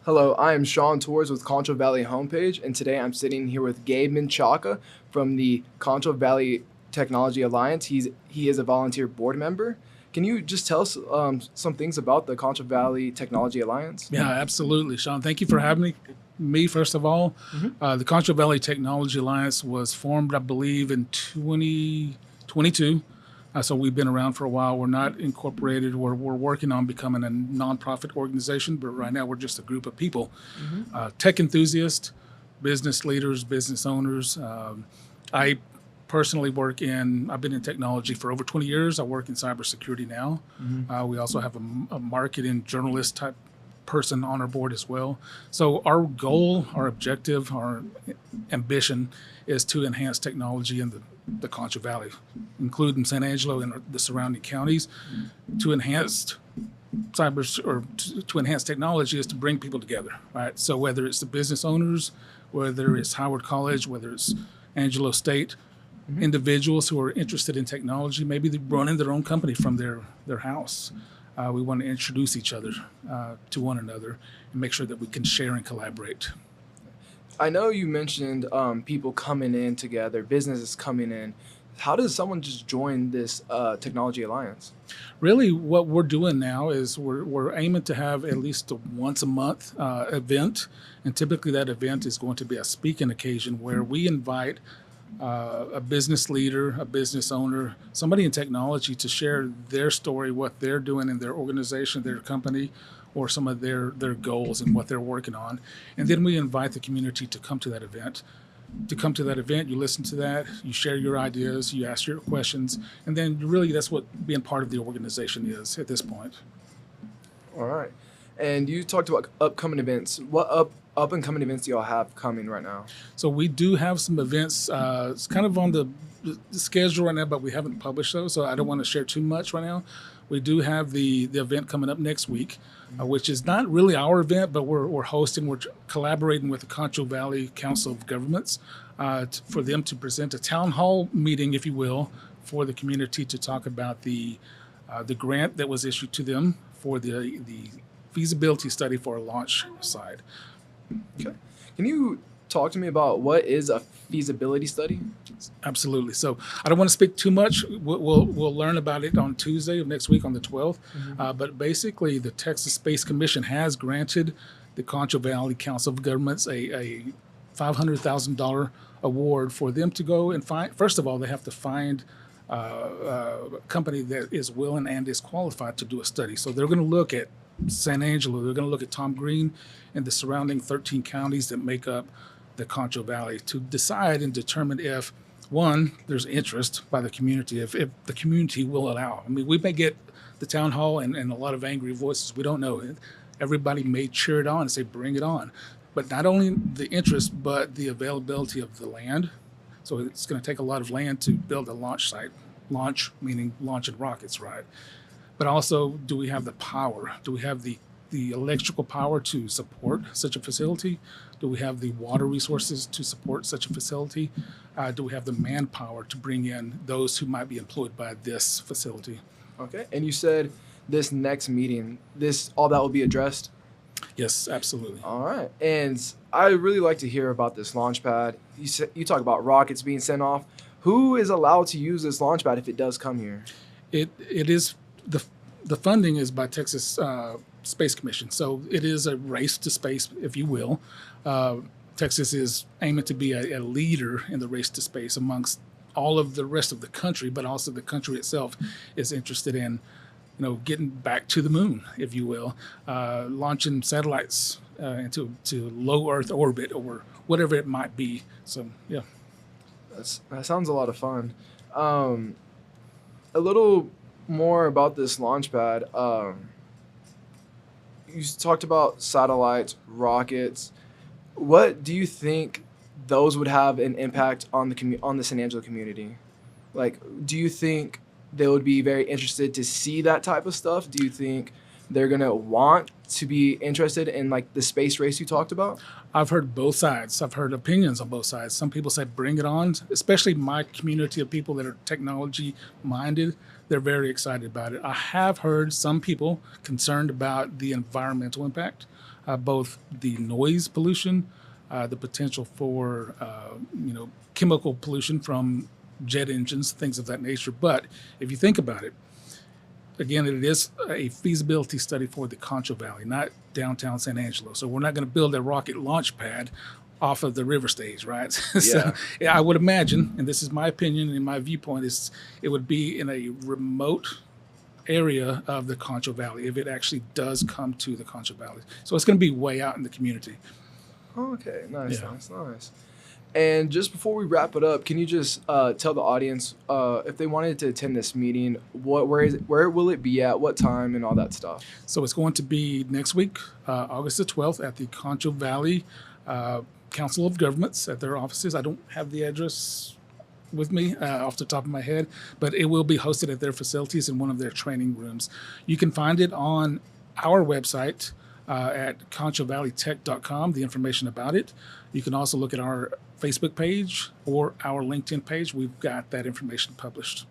Hello, I am Sean Torres with Concho Valley Homepage, and today I'm sitting here with Gabe Menchaca from the Concho Valley Technology Alliance. He is a volunteer board member. Can you just tell us some things about the Concho Valley Technology Alliance? Yeah, absolutely, Sean. Thank you for having me first of all. The Concho Valley Technology Alliance was formed, I believe, in 2022. So we've been around for a while. We're not incorporated. We're working on becoming a nonprofit organization, but right now we're just a group of people, tech enthusiasts, business leaders, business owners. I personally I've been in technology for over 20 years. I work in cybersecurity now. We also have a marketing journalist type person on our board as well. So our goal, our objective, our ambition is to enhance technology in the Concho Valley, including San Angelo and the surrounding counties. To enhance to enhance technology is to bring people together, right? So whether it's the business owners, whether it's Howard College, whether it's Angelo State, individuals who are interested in technology, maybe they're running their own company from their house. We want to introduce each other to one another and make sure that we can share and collaborate. I know you mentioned people coming in together, businesses coming in. How does someone just join this technology alliance? Really, what we're doing now is we're aiming to have at least a once a month event, and typically that event is going to be a speaking occasion where we invite a business leader, a business owner, somebody in technology to share their story, what they're doing in their organization, their company, or some of their goals and what they're working on. And then we invite the community to come to that event. You listen to that, you share your ideas, you ask your questions, and then really that's what being part of the organization is at this point. All right. And you talked about upcoming events. What up and coming events do y'all have coming right now? So we do have some events. It's kind of on the schedule right now, but we haven't published those, so I don't want to share too much right now. We do have the event coming up next week, which is not really our event, but we're collaborating with the Concho Valley Council of Governments for them to present a town hall meeting, if you will, for the community to talk about the grant that was issued to them for the feasibility study for a launch site. Okay. Can you talk to me about what is a feasibility study? Absolutely. So I don't want to speak too much. We'll learn about it on Tuesday of next week on the 12th. But basically, the Texas Space Commission has granted the Concho Valley Council of Governments a $500,000 award for them to go and find. First of all, they have to find a company that is willing and is qualified to do a study. So they're going to look at San Angelo. They're going to look at Tom Green and the surrounding 13 counties that make up the Concho Valley to decide and determine if, one, there's interest by the community, if the community will allow. I mean, we may get the town hall and a lot of angry voices. We don't know. Everybody may cheer it on and say, bring it on. But not only the interest, but the availability of the land. So it's going to take a lot of land to build a launch site. Launch, meaning launching rockets, right? But also, do we have the power? Do we have the electrical power to support such a facility? Do we have the water resources to support such a facility? Do we have the manpower to bring in those who might be employed by this facility? Okay. And you said this next meeting, all that will be addressed? Yes, absolutely. All right. And I really like to hear about this launch pad. You talk about rockets being sent off. Who is allowed to use this launch pad if it does come here? It is the funding is by Texas Space Commission, so it is a race to space, if you will. Texas is aiming to be a leader in the race to space amongst all of the rest of the country, but also the country itself is interested in, getting back to the moon, if you will, launching satellites into low Earth orbit or whatever it might be. So yeah, that sounds a lot of fun. A little more about this launch pad. You talked about satellites, rockets. What do you think those would have an impact on the San Angelo community? Like, do you think they would be very interested to see that type of stuff? Do you think they're gonna want to be interested in like the space race you talked about? I've heard both sides. I've heard opinions on both sides. Some people say bring it on, especially my community of people that are technology minded. They're very excited about it. I have heard some people concerned about the environmental impact. both the noise pollution, the potential for chemical pollution from jet engines, things of that nature. But if you think about it, again, it is a feasibility study for the Concho Valley, not downtown San Angelo. So we're not going to build a rocket launch pad off of the river stage, right? So yeah, I would imagine, and this is my opinion and my viewpoint, is it would be in a remote area of the Concho Valley if it actually does come to the Concho Valley. So it's going to be way out in the community. Okay, nice. And just before we wrap it up, can you just tell the audience if they wanted to attend this meeting, where will it be at, what time, and all that stuff? So it's going to be next week, August the 12th, at the Concho Valley Council of Governments at their offices. I don't have the address with me off the top of my head, but it will be hosted at their facilities in one of their training rooms. You can find it on our website at ConchoValleyTech.com, the information about it. You can also look at our Facebook page or our LinkedIn page. We've got that information published.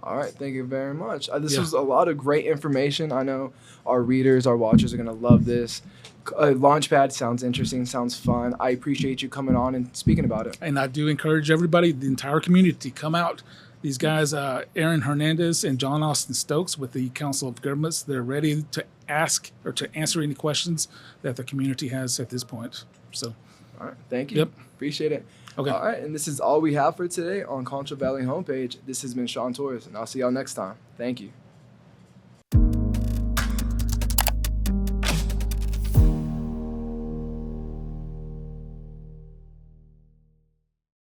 All right. Thank you very much. This was a lot of great information. I know our readers, our watchers are going to love this. Launchpad sounds interesting, sounds fun. I appreciate you coming on and speaking about it. And I do encourage everybody, the entire community, come out. These guys, Aaron Hernandez and John Austin Stokes with the Council of Governments, they're ready to ask or to answer any questions that the community has at this point. So, all right. Thank you. Yep. Appreciate it. Okay. All right. And this is all we have for today on Concho Valley Homepage. This has been Sean Torres, and I'll see y'all next time. Thank you.